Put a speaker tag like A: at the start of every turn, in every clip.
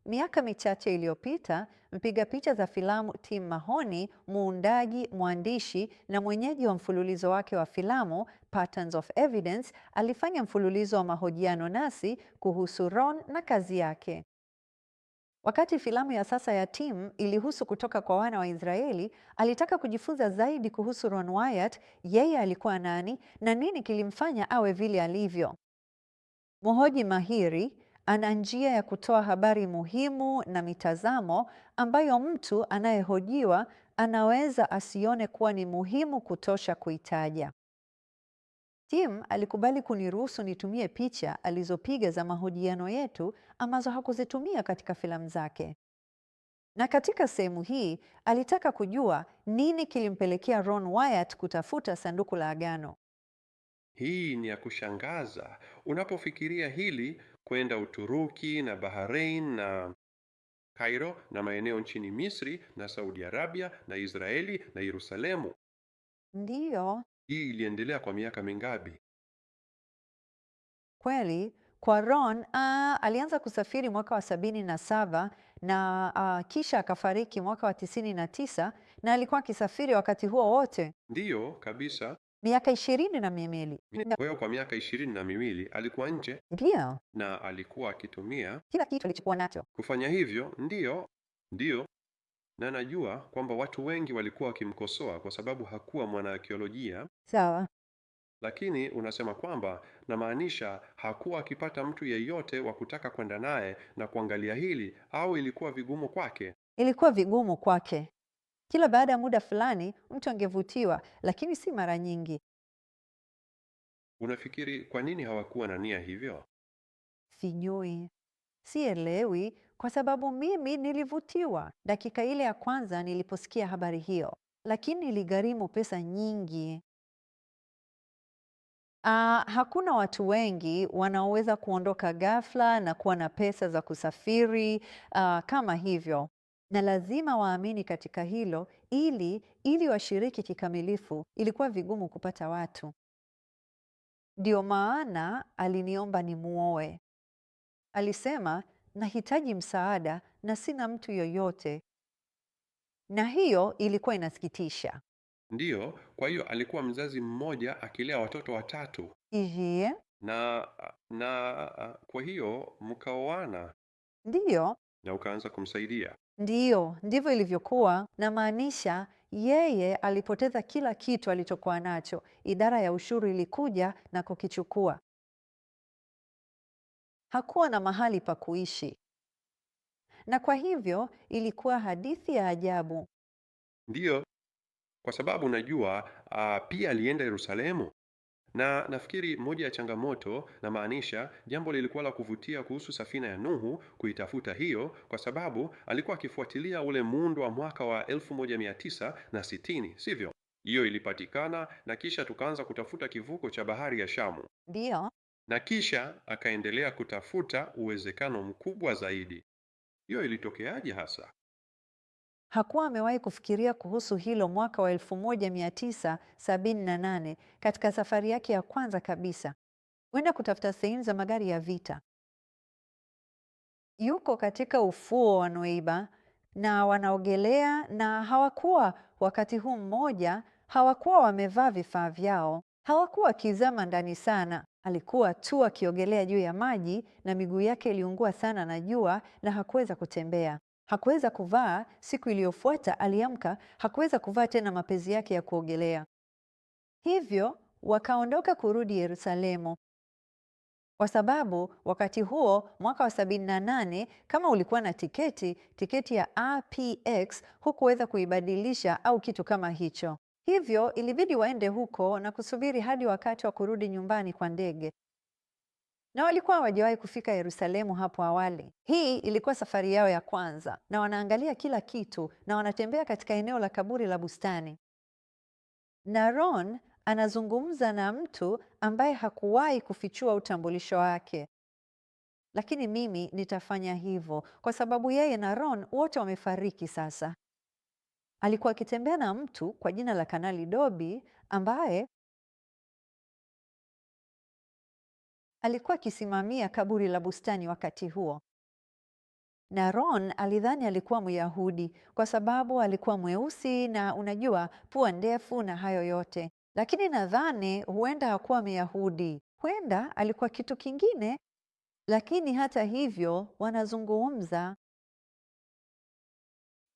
A: Miaka michache iliyopita, mpiga picha za filamu Tim Mahoney, muundaji, mwandishi na mwenyeji wa mfululizo wake wa filamu Patterns of Evidence, alifanya mfululizo wa mahojiano nasi kuhusu Ron na kazi yake. Wakati filamu ya sasa ya Tim ilihusu kutoka kwa wana wa Israeli, alitaka kujifunza zaidi kuhusu Ron Wyatt, yeye alikuwa nani na nini kilimfanya awe vile alivyo. Mhoji mahiri ana njia ya kutoa habari muhimu na mitazamo ambayo mtu anayehojiwa anaweza asione kuwa ni muhimu kutosha kuitaja. Tim alikubali kuniruhusu nitumie picha alizopiga za mahojiano yetu ambazo hakuzitumia katika filamu zake. Na katika sehemu hii alitaka kujua nini kilimpelekea Ron Wyatt kutafuta sanduku la agano.
B: Hii ni ya kushangaza unapofikiria hili, kwenda Uturuki na Bahrain na Cairo na maeneo nchini Misri na Saudi Arabia na Israeli na Yerusalemu.
A: Ndiyo,
B: Hii iliendelea kwa miaka mingapi?
A: kweli. Kwa Ron, alianza kusafiri mwaka wa 77 na kisha akafariki mwaka wa 99 na alikuwa akisafiri wakati huo wote
B: Ndiyo kabisa.
A: miaka 22.
B: Kwa hiyo kwa miaka 22 alikuwa nje
A: Ndiyo,
B: na alikuwa akitumia
A: kila kitu alichokuwa nacho.
B: kufanya hivyo. Ndiyo, na najua kwamba watu wengi walikuwa wakimkosoa kwa sababu hakuwa mwanaakiolojia,
A: Sawa.
B: lakini unasema kwamba namaanisha hakuwa akipata mtu yeyote wa kutaka kwenda naye na kuangalia hili, au ilikuwa vigumu kwake?
A: Ilikuwa vigumu kwake. Kila baada ya muda fulani mtu angevutiwa, lakini si mara nyingi.
B: Unafikiri kwa nini hawakuwa na nia hivyo?
A: Sijui, sielewi, kwa sababu mimi nilivutiwa dakika ile ya kwanza niliposikia habari hiyo, lakini iligharimu pesa nyingi. Hakuna watu wengi wanaoweza kuondoka ghafla na kuwa na pesa za kusafiri kama hivyo, na lazima waamini katika hilo ili washiriki kikamilifu. Ilikuwa vigumu kupata watu. Ndio maana aliniomba nimuoe. Alisema, nahitaji msaada na sina mtu yoyote, na hiyo ilikuwa inasikitisha.
B: Ndiyo, kwa hiyo alikuwa mzazi mmoja akilea watoto watatu,
A: Ije,
B: na kwa hiyo mkaoana
A: ndiyo,
B: na ukaanza kumsaidia.
A: ndiyo, ndivyo ilivyokuwa. Na maanisha yeye alipoteza kila kitu alichokuwa nacho. Idara ya ushuru ilikuja na kukichukua. Hakuwa na mahali pa kuishi, na kwa hivyo ilikuwa hadithi ya ajabu.
B: Ndiyo, kwa sababu najua pia alienda Yerusalemu, na nafikiri moja ya changamoto, na maanisha jambo lilikuwa la kuvutia kuhusu safina ya Nuhu kuitafuta hiyo, kwa sababu alikuwa akifuatilia ule muundo wa mwaka wa 1960, sivyo? Hiyo ilipatikana na kisha tukaanza kutafuta kivuko cha bahari ya Shamu,
A: Ndiyo,
B: na kisha akaendelea kutafuta uwezekano mkubwa zaidi. Hiyo ilitokeaje hasa?
A: hakuwa amewahi kufikiria kuhusu hilo mwaka wa 1978 katika safari yake ya kwanza kabisa, kwenda kutafuta sehemu za magari ya vita. Yuko katika ufuo wa Nueiba na wanaogelea, na hawakuwa wakati huu mmoja, hawakuwa wamevaa vifaa vyao, hawakuwa wakizama ndani sana. Alikuwa tu akiogelea juu ya maji na miguu yake iliungua sana na jua na hakuweza kutembea. Hakuweza kuvaa. Siku iliyofuata aliamka, hakuweza kuvaa tena mapezi yake ya kuogelea. Hivyo wakaondoka kurudi Yerusalemu, kwa sababu wakati huo mwaka wa 78 kama ulikuwa na tiketi ya RPX hukuweza kuibadilisha au kitu kama hicho. Hivyo ilibidi waende huko na kusubiri hadi wakati wa kurudi nyumbani kwa ndege. Na walikuwa hawajawahi kufika Yerusalemu hapo awali. Hii ilikuwa safari yao ya kwanza, na wanaangalia kila kitu na wanatembea katika eneo la kaburi la bustani. Na Ron anazungumza na mtu ambaye hakuwahi kufichua utambulisho wake. Lakini mimi nitafanya hivyo kwa sababu yeye na Ron wote wamefariki sasa. Alikuwa akitembea na mtu kwa jina la Kanali Dobi ambaye alikuwa akisimamia kaburi la bustani wakati huo. Na Ron alidhani alikuwa Myahudi kwa sababu alikuwa mweusi na unajua, pua ndefu na hayo yote. Lakini nadhani huenda hakuwa Myahudi, huenda alikuwa kitu kingine. Lakini hata hivyo wanazungumza,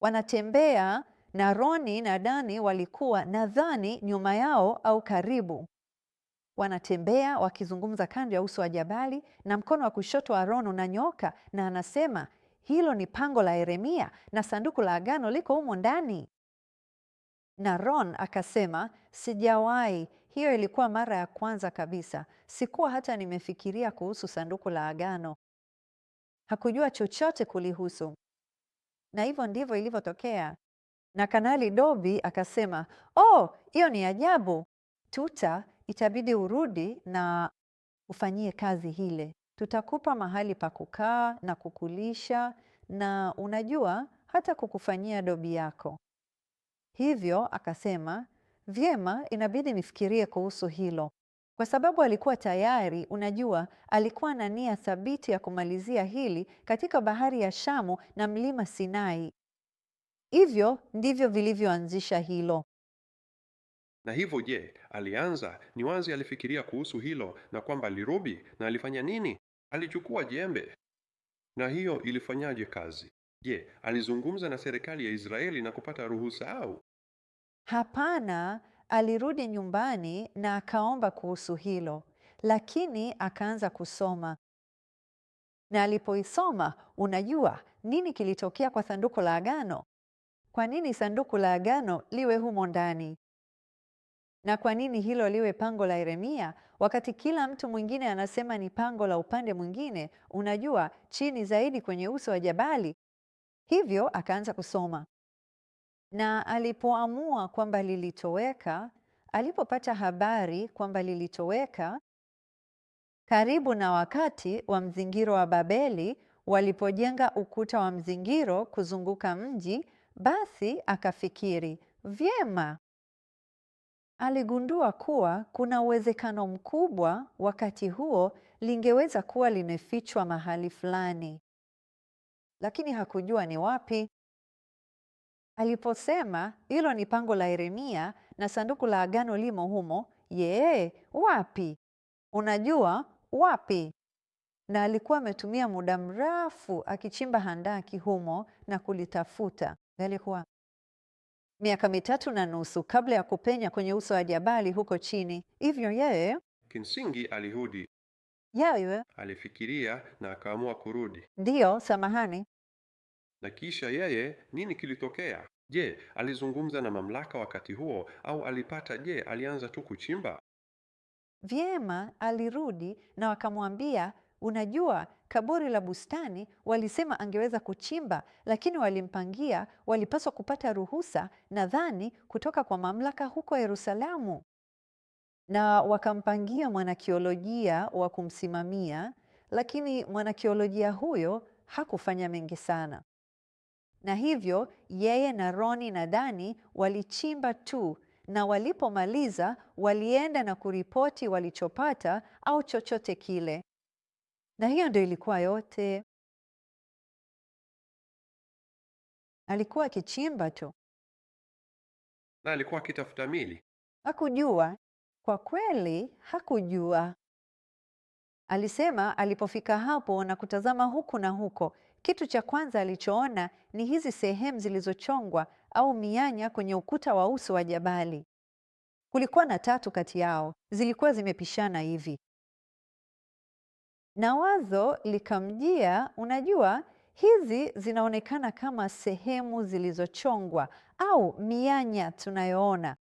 A: wanatembea, na Roni na Dani walikuwa nadhani nyuma yao au karibu. Wanatembea wakizungumza kando ya uso wa jabali, na mkono wa kushoto wa Ron unanyooka na anasema, hilo ni pango la Yeremia na sanduku la agano liko humo ndani. Na Ron akasema, sijawahi, hiyo ilikuwa mara ya kwanza kabisa. Sikuwa hata nimefikiria kuhusu sanduku la agano. Hakujua chochote kulihusu. Na hivyo ndivyo ilivyotokea. Na Kanali Dobi akasema, oh, hiyo ni ajabu. Itabidi urudi na ufanyie kazi hile. Tutakupa mahali pa kukaa na kukulisha na unajua hata kukufanyia dobi yako. Hivyo akasema, vyema, inabidi nifikirie kuhusu hilo. Kwa sababu alikuwa tayari, unajua, alikuwa na nia thabiti ya kumalizia hili katika bahari ya Shamu na mlima Sinai. Hivyo ndivyo vilivyoanzisha hilo.
B: Na hivyo je, alianza ni wazi alifikiria kuhusu hilo na kwamba alirudi na alifanya nini? Alichukua jembe. Na hiyo ilifanyaje kazi? Je, alizungumza na serikali ya Israeli na kupata ruhusa au?
A: Hapana, alirudi nyumbani na akaomba kuhusu hilo, lakini akaanza kusoma. Na alipoisoma, unajua nini kilitokea kwa sanduku la agano? Kwa nini sanduku la agano liwe humo ndani? Na kwa nini hilo liwe pango la Yeremia wakati kila mtu mwingine anasema ni pango la upande mwingine, unajua, chini zaidi kwenye uso wa jabali? Hivyo akaanza kusoma. Na alipoamua kwamba lilitoweka, alipopata habari kwamba lilitoweka karibu na wakati wa mzingiro wa Babeli walipojenga ukuta wa mzingiro kuzunguka mji, basi akafikiri, vyema. Aligundua kuwa kuna uwezekano mkubwa wakati huo lingeweza kuwa limefichwa mahali fulani, lakini hakujua ni wapi. Aliposema hilo ni pango la Yeremia na sanduku la agano limo humo, wapi? Unajua wapi? Na alikuwa ametumia muda mrefu akichimba handaki humo na kulitafuta. Alikuwa miaka 3.5 kabla ya kupenya kwenye uso wa jabali huko chini. Hivyo yeye
B: Kimsingi alirudi. Alifikiria na akaamua kurudi.
A: Ndiyo, samahani.
B: Na kisha yeye, nini kilitokea? Je, alizungumza na mamlaka wakati huo au alianza tu kuchimba?
A: Vyema, alirudi na wakamwambia, unajua, kaburi la bustani walisema angeweza kuchimba, lakini walimpangia, walipaswa kupata ruhusa nadhani kutoka kwa mamlaka huko Yerusalemu. Na wakampangia mwanakiolojia wa kumsimamia, lakini mwanakiolojia huyo hakufanya mengi sana. Na hivyo yeye na Roni na Dani walichimba tu, na walipomaliza walienda na kuripoti walichopata au chochote kile. Na hiyo ndio ilikuwa yote. Alikuwa akichimba tu.
B: Na alikuwa akitafuta mili.
A: Hakujua. Kwa kweli hakujua. Alisema alipofika hapo na kutazama huku na huko, kitu cha kwanza alichoona ni hizi sehemu zilizochongwa au mianya kwenye ukuta wa uso wa jabali. Kulikuwa na 3 kati yao, zilikuwa zimepishana hivi. Na wazo likamjia, unajua, hizi zinaonekana kama sehemu zilizochongwa au mianya tunayoona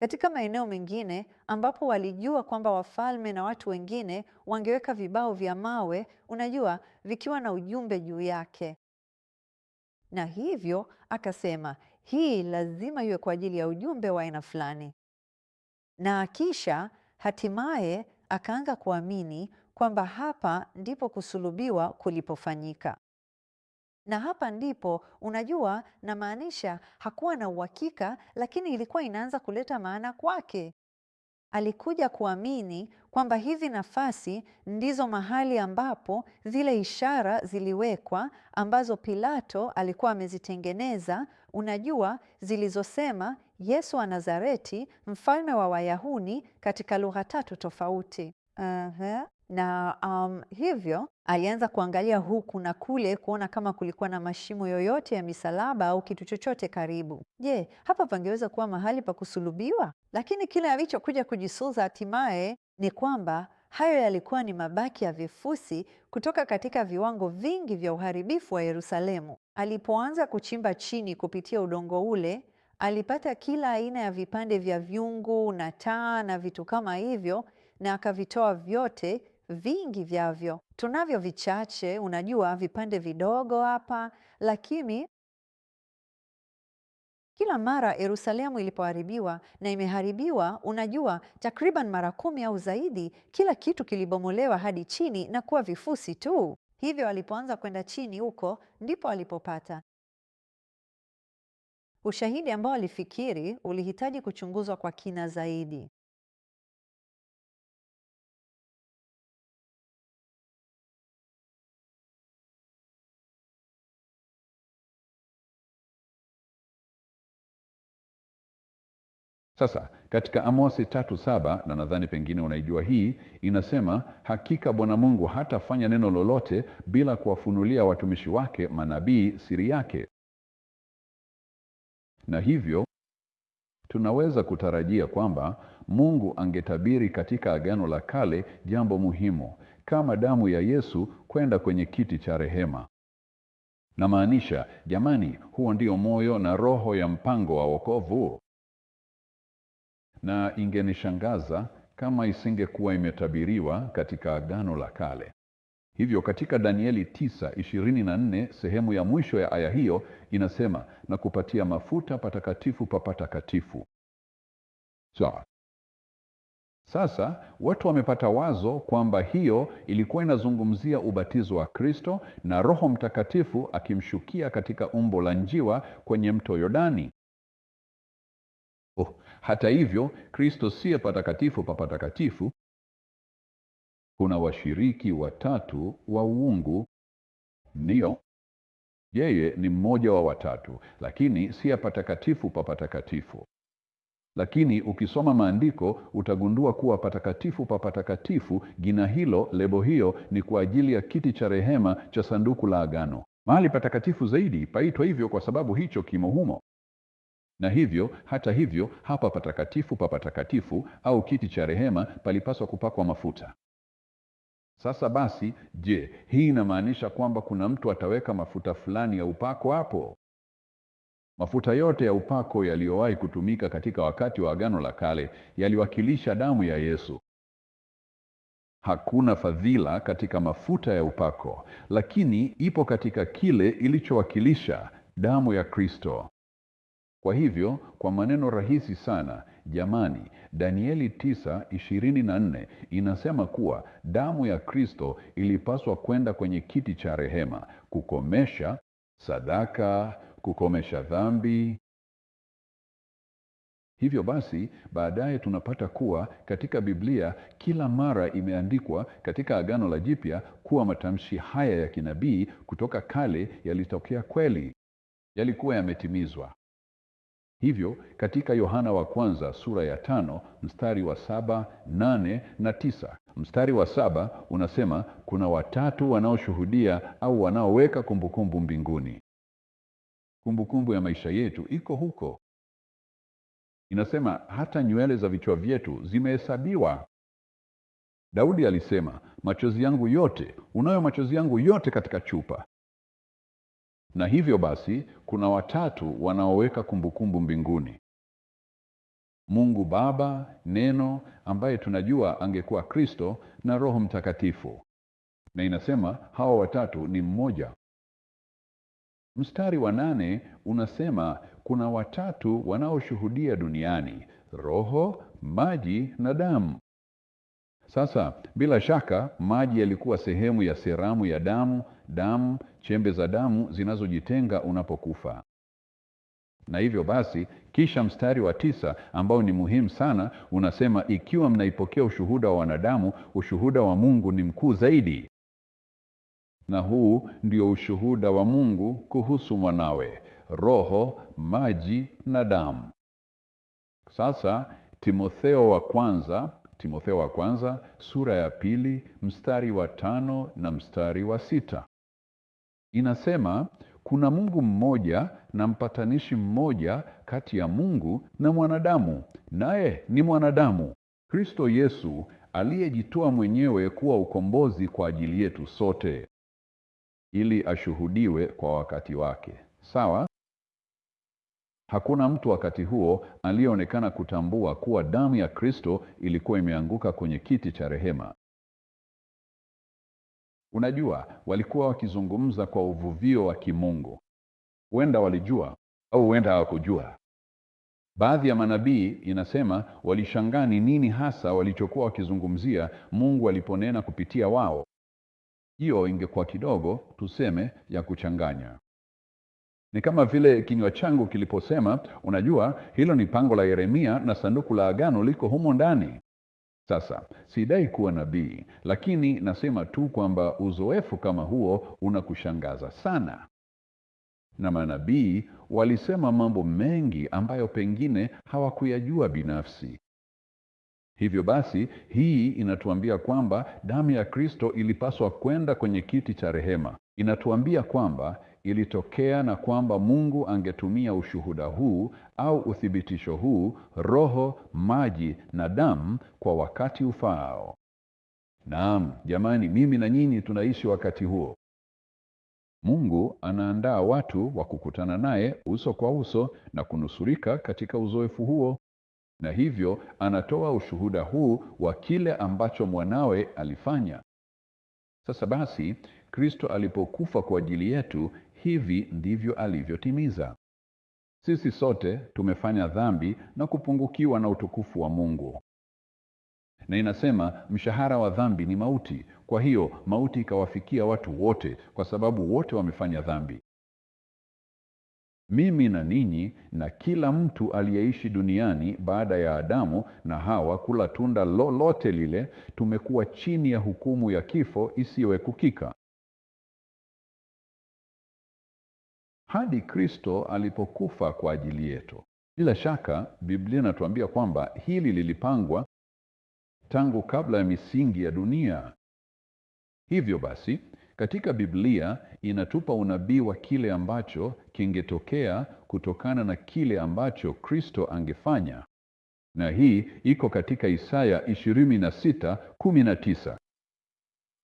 A: katika maeneo mengine ambapo walijua kwamba wafalme na watu wengine wangeweka vibao vya mawe, unajua, vikiwa na ujumbe juu yake. Na hivyo akasema, hii lazima iwe kwa ajili ya ujumbe wa aina fulani. Na kisha hatimaye akaanza kuamini kwamba hapa ndipo kusulubiwa kulipofanyika. Na hapa ndipo, unajua, namaanisha hakuwa na uhakika, lakini ilikuwa inaanza kuleta maana kwake. Alikuja kuamini kwamba hizi nafasi ndizo mahali ambapo zile ishara ziliwekwa ambazo Pilato alikuwa amezitengeneza, unajua, zilizosema Yesu wa Nazareti, mfalme wa Wayahudi, katika lugha 3 tofauti. Na hivyo alianza kuangalia huku na kule kuona kama kulikuwa na mashimo yoyote ya misalaba au kitu chochote karibu. Je, hapa pangeweza kuwa mahali pa kusulubiwa? Lakini kile alichokuja kujisuza hatimaye ni kwamba hayo yalikuwa ni mabaki ya vifusi kutoka katika viwango vingi vya uharibifu wa Yerusalemu. Alipoanza kuchimba chini kupitia udongo ule, alipata kila aina ya vipande vya vyungu na taa na vitu kama hivyo, na akavitoa vyote, vingi vyavyo. Tunavyo vichache, unajua, vipande vidogo hapa, lakini kila mara Yerusalemu ilipoharibiwa, na imeharibiwa, unajua, takriban mara 10 au zaidi, kila kitu kilibomolewa hadi chini na kuwa vifusi tu. Hivyo alipoanza kwenda chini huko, ndipo alipopata ushahidi ambao alifikiri ulihitaji kuchunguzwa kwa kina zaidi.
C: Sasa katika Amosi 3:7, na nadhani pengine unaijua hii, inasema hakika Bwana Mungu hatafanya neno lolote bila kuwafunulia watumishi wake manabii siri yake. Na hivyo tunaweza kutarajia kwamba Mungu angetabiri katika Agano la Kale jambo muhimu kama damu ya Yesu kwenda kwenye kiti cha rehema. Na maanisha, jamani, huo ndio moyo na roho ya mpango wa wokovu. Na ingenishangaza kama isingekuwa imetabiriwa katika Agano la Kale. Hivyo katika Danieli 9:24 sehemu ya mwisho ya aya hiyo inasema, na kupatia mafuta patakatifu pa patakatifu. Sasa watu wamepata wazo kwamba hiyo ilikuwa inazungumzia ubatizo wa Kristo na Roho Mtakatifu akimshukia katika umbo la njiwa kwenye mto Yordani. Hata hivyo, Kristo siye patakatifu pa patakatifu. Kuna washiriki watatu wa uungu. Ndio, yeye ni mmoja wa watatu, lakini siye patakatifu pa patakatifu. Lakini ukisoma maandiko utagundua kuwa patakatifu pa patakatifu, jina hilo, lebo hiyo, ni kwa ajili ya kiti cha rehema cha sanduku la agano. Mahali patakatifu zaidi paitwa hivyo kwa sababu hicho kimo humo. Na hivyo, hata hivyo, hapa patakatifu pa patakatifu au kiti cha rehema palipaswa kupakwa mafuta. Sasa basi, je, hii inamaanisha kwamba kuna mtu ataweka mafuta fulani ya upako hapo? Mafuta yote ya upako yaliyowahi kutumika katika wakati wa Agano la Kale yaliwakilisha damu ya Yesu. Hakuna fadhila katika mafuta ya upako, lakini ipo katika kile ilichowakilisha damu ya Kristo. Kwa hivyo, kwa maneno rahisi sana, jamani, Danieli 9:24 inasema kuwa damu ya Kristo ilipaswa kwenda kwenye kiti cha rehema, kukomesha sadaka, kukomesha dhambi. Hivyo basi, baadaye tunapata kuwa katika Biblia kila mara imeandikwa katika Agano la Jipya kuwa matamshi haya ya kinabii kutoka kale yalitokea kweli, yalikuwa yametimizwa. Hivyo katika Yohana wa kwanza sura ya 5 mstari wa 7, 8 na 9. Mstari wa 7 unasema kuna watatu wanaoshuhudia au wanaoweka kumbukumbu mbinguni. Kumbukumbu ya maisha yetu iko huko. Inasema hata nywele za vichwa vyetu zimehesabiwa. Daudi alisema, machozi yangu yote, unayo machozi yangu yote katika chupa. Na hivyo basi, kuna watatu wanaoweka kumbukumbu mbinguni. Mungu Baba, Neno, ambaye tunajua angekuwa Kristo, na Roho Mtakatifu. Na inasema hawa watatu ni mmoja. Mstari wa 8 unasema kuna watatu wanaoshuhudia duniani, roho, maji na damu. Sasa, bila shaka, maji yalikuwa sehemu ya seramu ya damu, chembe za damu zinazojitenga unapokufa. Na hivyo basi, kisha mstari wa 9 ambao ni muhimu sana unasema, ikiwa mnaipokea ushuhuda wa wanadamu, ushuhuda wa Mungu ni mkuu zaidi. Na huu ndio ushuhuda wa Mungu kuhusu mwanawe, roho, maji na damu. Sasa Timotheo wa kwanza sura ya 2 mstari wa 5 na mstari wa 6 inasema, kuna Mungu mmoja na mpatanishi mmoja kati ya Mungu na mwanadamu, naye ni mwanadamu, Kristo Yesu, aliyejitoa mwenyewe kuwa ukombozi kwa ajili yetu sote, ili ashuhudiwe kwa wakati wake. Sawa? Hakuna mtu wakati huo aliyeonekana kutambua kuwa damu ya Kristo ilikuwa imeanguka kwenye kiti cha rehema. Unajua, walikuwa wakizungumza kwa uvuvio wa kimungu. Huenda walijua au huenda hawakujua. Baadhi ya manabii inasema walishangaa ni nini hasa walichokuwa wakizungumzia Mungu aliponena kupitia wao. Hiyo ingekuwa kidogo, tuseme, ya kuchanganya. Ni kama vile kinywa changu kiliposema, unajua, hilo ni pango la Yeremia na sanduku la agano liko humo ndani. Sasa, sidai kuwa nabii, lakini nasema tu kwamba uzoefu kama huo unakushangaza sana. Na manabii walisema mambo mengi ambayo pengine hawakuyajua binafsi. Hivyo basi, hii inatuambia kwamba damu ya Kristo ilipaswa kwenda kwenye kiti cha rehema. Inatuambia kwamba ilitokea na kwamba Mungu angetumia ushuhuda huu au uthibitisho huu, roho, maji na damu kwa wakati ufaao. Naam, jamani, mimi na nyinyi tunaishi wakati huo. Mungu anaandaa watu wa kukutana naye uso kwa uso na kunusurika katika uzoefu huo. Na hivyo anatoa ushuhuda huu wa kile ambacho mwanawe alifanya. Sasa basi, Kristo alipokufa kwa ajili yetu, hivi ndivyo alivyotimiza. Sisi sote tumefanya dhambi na kupungukiwa na utukufu wa Mungu. Na inasema mshahara wa dhambi ni mauti. Kwa hiyo mauti ikawafikia watu wote kwa sababu wote wamefanya dhambi. Mimi na ninyi na kila mtu aliyeishi duniani baada ya Adamu na Hawa kula tunda lolote lile, tumekuwa chini ya hukumu ya kifo isiyoepukika. Hadi Kristo alipokufa kwa ajili yetu. Bila shaka, Biblia inatuambia kwamba hili lilipangwa tangu kabla ya misingi ya dunia. Hivyo basi, katika Biblia inatupa unabii wa kile ambacho kingetokea kutokana na kile ambacho Kristo angefanya. Na hii iko katika Isaya 26:19.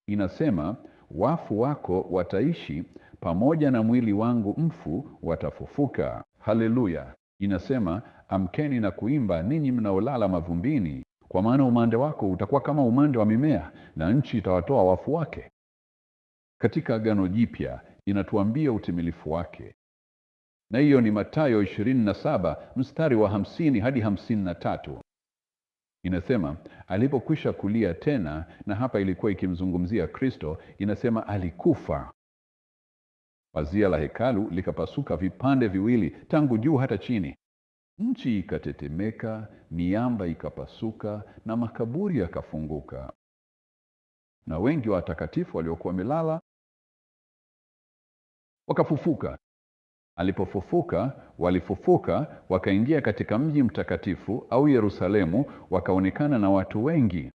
C: Inasema, wafu wako wataishi, pamoja na mwili wangu mfu watafufuka. Haleluya! Inasema, amkeni na kuimba ninyi mnaolala mavumbini, kwa maana umande wako utakuwa kama umande wa mimea, na nchi itawatoa wafu wake. Katika Agano Jipya inatuambia utimilifu wake. Na hiyo ni Mathayo 27 mstari wa 50 hadi 53. Inasema, alipokwisha kulia tena, na hapa ilikuwa ikimzungumzia Kristo, inasema alikufa. Pazia la hekalu likapasuka vipande viwili tangu juu hata chini. Nchi ikatetemeka, miamba ikapasuka na makaburi yakafunguka. Na wengi wa watakatifu waliokuwa wamelala wakafufuka. Alipofufuka, walifufuka wakaingia katika mji mtakatifu au Yerusalemu, wakaonekana na watu wengi.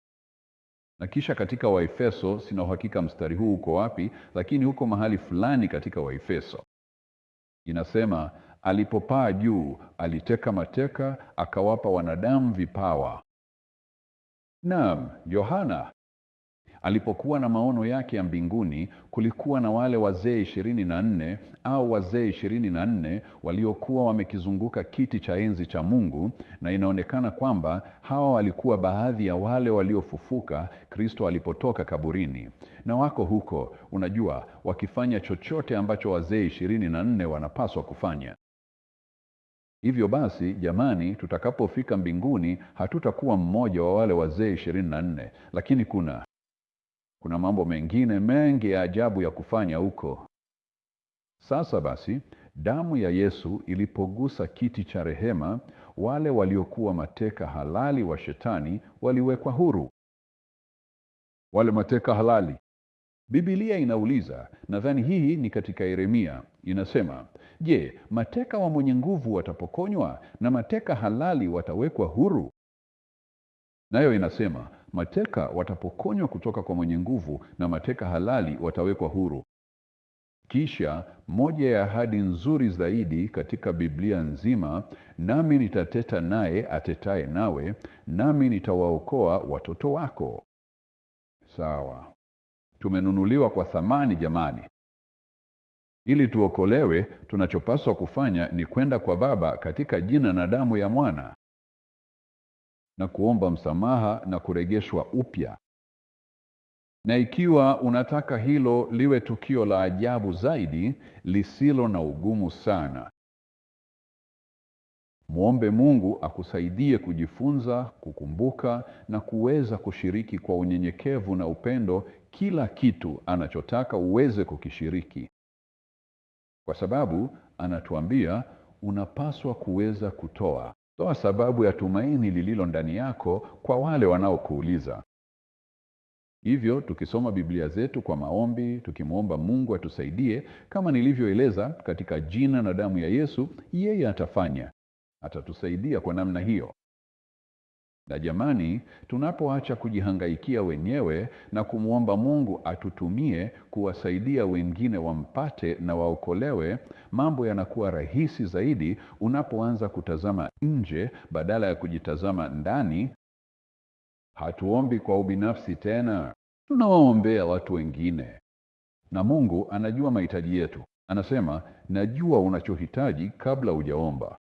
C: Na kisha katika Waefeso, sina uhakika mstari huu uko wapi, lakini huko mahali fulani katika Waefeso inasema, alipopaa juu, aliteka mateka, akawapa wanadamu vipawa. Naam, Yohana alipokuwa na maono yake ya mbinguni, kulikuwa na wale wazee 24 au wazee 24 waliokuwa wamekizunguka kiti cha enzi cha Mungu, na inaonekana kwamba hawa walikuwa baadhi ya wale waliofufuka Kristo alipotoka kaburini. Na wako huko, unajua, wakifanya chochote ambacho wazee 24 wanapaswa kufanya. Hivyo basi, jamani, tutakapofika mbinguni, hatutakuwa mmoja wa wale wazee 24, lakini kuna mambo mengine mengi ya ajabu ya kufanya huko. Sasa basi, Damu ya Yesu ilipogusa kiti cha rehema, wale waliokuwa mateka halali wa Shetani waliwekwa huru. Wale mateka halali. Biblia inauliza, nadhani hii ni katika Yeremia, inasema, je, mateka wa mwenye nguvu watapokonywa na mateka halali watawekwa huru? Nayo inasema, mateka watapokonywa kutoka kwa mwenye nguvu na mateka halali watawekwa huru. Kisha, moja ya ahadi nzuri zaidi katika Biblia nzima, nami nitateta naye atetaye nawe, nami nitawaokoa watoto wako. Sawa. Tumenunuliwa kwa thamani jamani. Ili tuokolewe, tunachopaswa kufanya ni kwenda kwa Baba katika jina na damu ya Mwana na kuomba msamaha na kurejeshwa upya. Na ikiwa unataka hilo liwe tukio la ajabu zaidi, lisilo na ugumu sana, muombe Mungu akusaidie kujifunza, kukumbuka na kuweza kushiriki kwa unyenyekevu na upendo kila kitu anachotaka uweze kukishiriki. Kwa sababu anatuambia unapaswa kuweza kutoa. Toa sababu ya tumaini lililo ndani yako kwa wale wanaokuuliza. Hivyo tukisoma Biblia zetu kwa maombi, tukimwomba Mungu atusaidie, kama nilivyoeleza katika jina na damu ya Yesu, yeye atafanya. Atatusaidia kwa namna hiyo. Na jamani, tunapoacha kujihangaikia wenyewe na kumwomba Mungu atutumie kuwasaidia wengine wampate na waokolewe, mambo yanakuwa rahisi zaidi unapoanza kutazama nje badala ya kujitazama ndani. Hatuombi kwa ubinafsi tena, tunawaombea watu wengine. Na Mungu anajua mahitaji yetu. Anasema, najua unachohitaji kabla hujaomba.